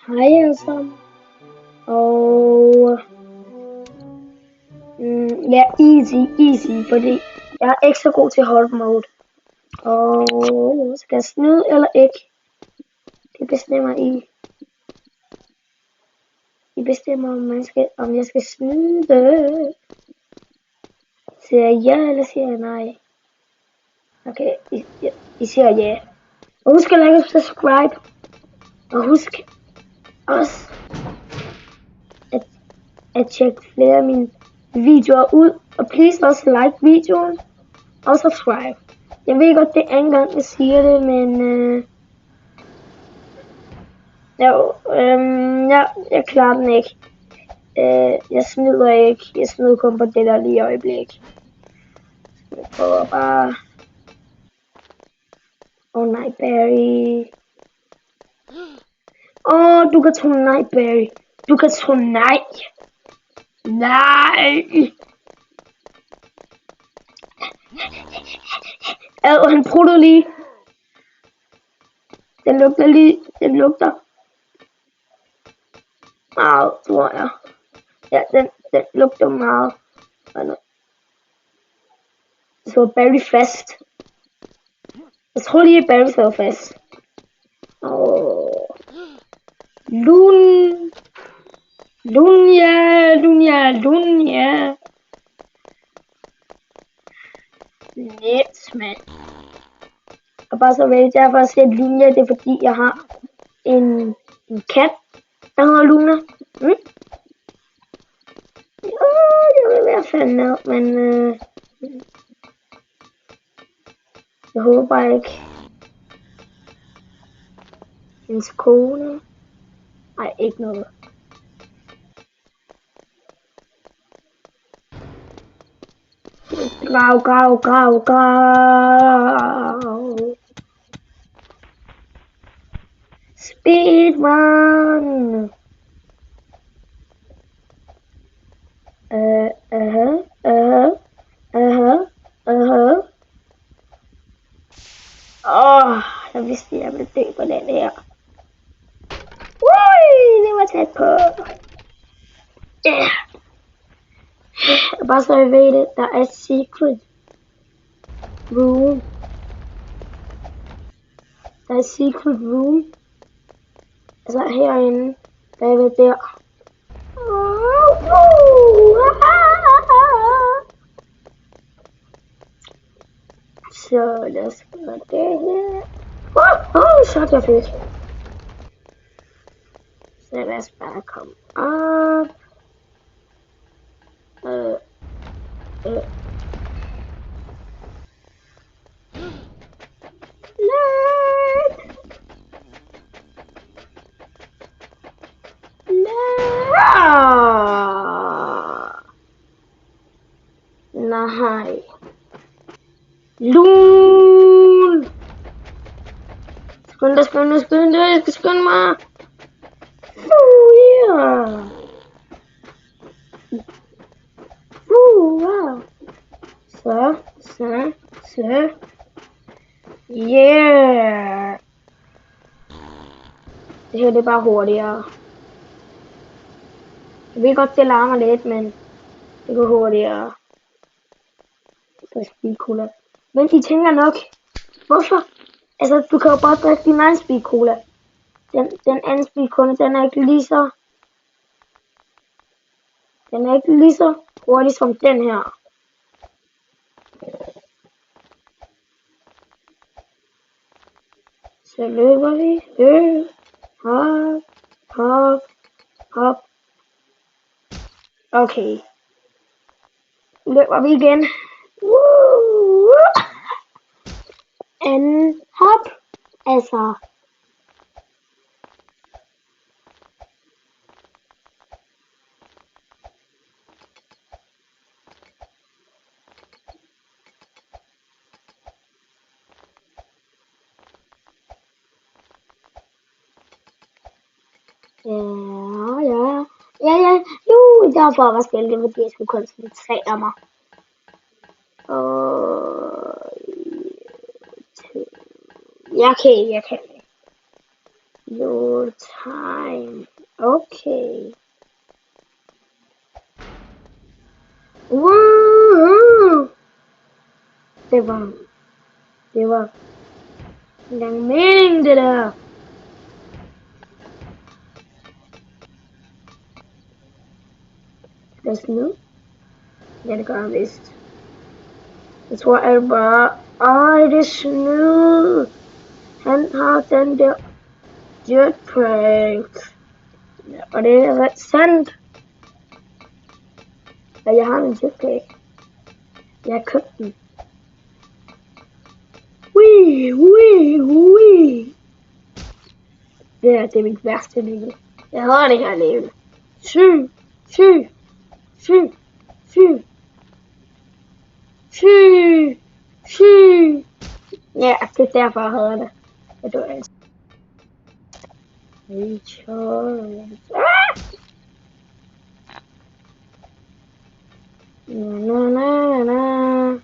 Hej alle sammen. Og ja, easy, fordi jeg er ikke så god til hard mode. Og skal jeg snyde eller ikke? Det bestemmer I. I bestemmer, om jeg skal snyde. Siger jeg ja, eller siger jeg nej? Okay, I siger ja. Og husk at like og subscribe. Og husk også at tjekke flere af mine videoer ud. Og please også like videoen og subscribe. Jeg ved godt, det er anden gang, jeg siger det, men jeg klarer den ikke. Jeg snyder ikke. Jeg snyder kun på det der lige øjeblik. Jeg prøver bare. Nej, Barry. Du kan tro nej, Barry. Du kan tro nej. Nej. Han pruttede lige. Den lugter meget, tror jeg. Ja, den lugter meget. Så Barry fast. Jeg tror lige, at Barry så fast. Lunja. Net, mand. Og bare så vælger jeg for at sætte Lunja, det er fordi, jeg har en kat, der hedder Luna. Jeg vil være fan med, men jeg håber ikke. Hendes kone. Nej, ikke noget. Grav. Speedrun. Jeg vidste, jeg ville dø på den her. Det var tæt på. Yeah. Bare så jeg ved det, der er et secret room. Der er et secret room. Altså herinde, bagved der. Så lad os gøre det her. Så er fedt. Så lad os bare komme op. Nej. Lul. Skynd dig. Jeg skal skynde mig. Yeah. Wow. Så. Yeah. Det her det er bare hurtigere. Jeg ved godt, det larmer lidt, men det går hurtigere. Så speedcola. Men I tænker nok, hvorfor? Altså, du kan jo bare drikke din egen speedcola. Den anden speedcola, den er ikke lige så hurtig som den her. Så løber vi. Hop. Okay. Løber vi igen. Anden hop. Altså. Ja. Derfor var spillet, fordi jeg skulle koncentrere mig. Jeg kan. Your time. Okay. Woohoo! Det var engang meningen, det der. Skal jeg snyde? Ja, det gør jeg vist. Jeg tror, at bare... Ej, det er snyd. Han har den der jetpack. Ja, og det er ret sandt. Og jeg har en jetpack. Jeg har købt den. Wee. Det er mit værste level. Jeg hader det her level. Syg. Ja, det er derfor, jeg hader det. Jeg dør altså. Recharge. Na.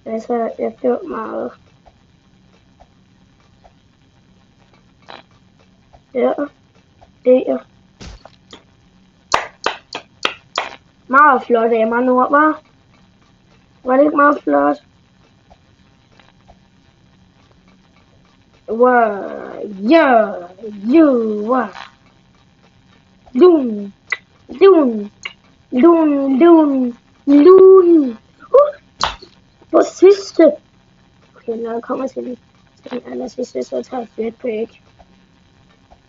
Altså, jeg dør meget. Der. Meget flot af mig nu, hva'? Var det ikke meget flot? Wow, yeah, you, wow. Lun. På sidste. Okay, når jeg kommer til den aller sidste, så tager jeg et break.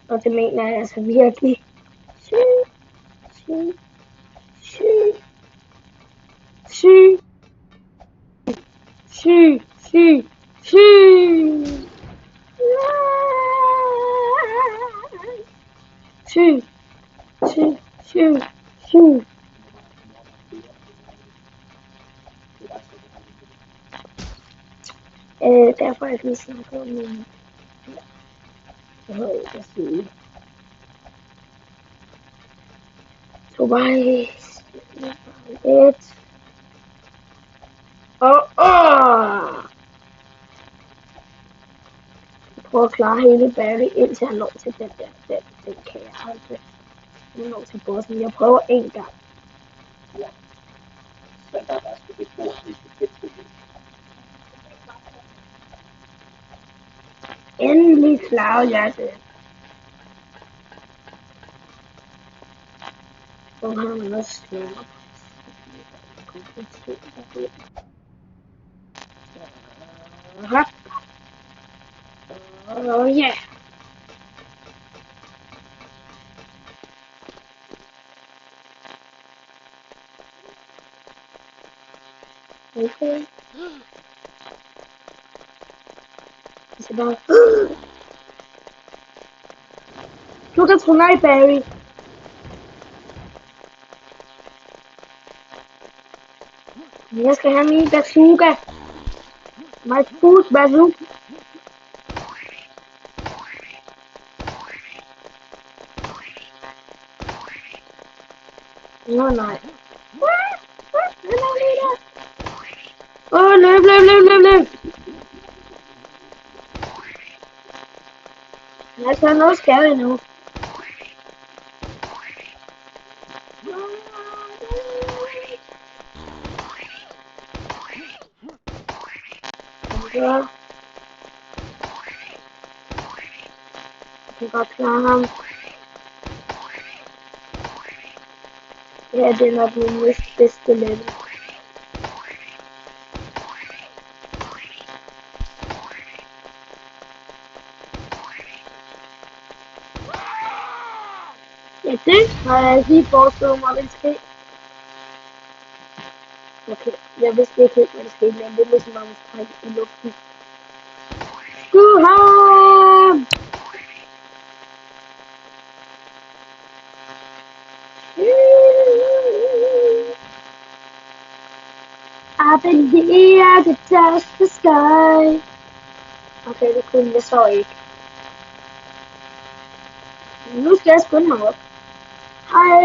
Og det mener jeg altså virkelig. Syg. Derfor er jeg lige snakket om min... Jeg ved ikke, at sige. Twice. Et. Jeg prøver at klare hele Barry, indtil han når til den der. Den kan jeg aldrig. Jeg når til bossen. Jeg prøver en gang. Ja. Så der skal vi bruge endelig klarede jeg det. Så har man også slået. Hop. Oh yeah. Okay. It's about... Du kan tro nej, Barry. Jeg skal have min bazooka. My food bazooka. Nå nej. Åh, løb. Jeg tager noget skade nu. Ja. Jeg kan godt klare ham. Ja, det er nok min bedste level. Ja, det har jeg lige forestillet mig, det ske. Okay, jeg vidste ikke helt, hvad det skete, men det er ligesom om at trække i luften. Skyd ham! Up in the air, I could touch the sky. Okay, det kunne jeg så ikke. Nu skal jeg skynde mig op. Hej,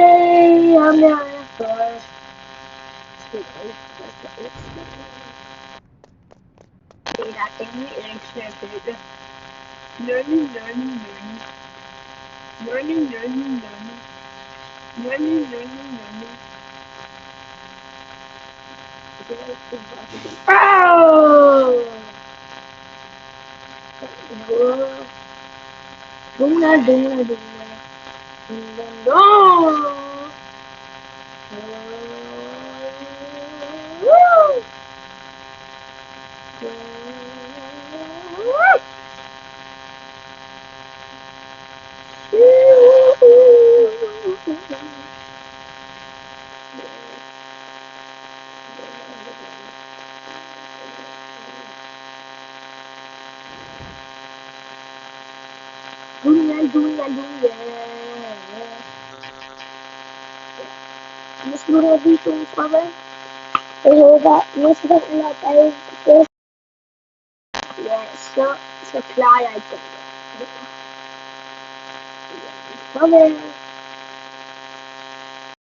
ham der er først. natin yung election dito. Learning, learning, learning. Learning, learning, learning. Learning, learning, learning. Oh! Dunga, dunga, dunga. Dunga, dunga. Woo! Dunia, dunia, dunia. Mas mura dito sa amin. Pero mas wala tayo dito. Yes, so supply item. Yes. Amen.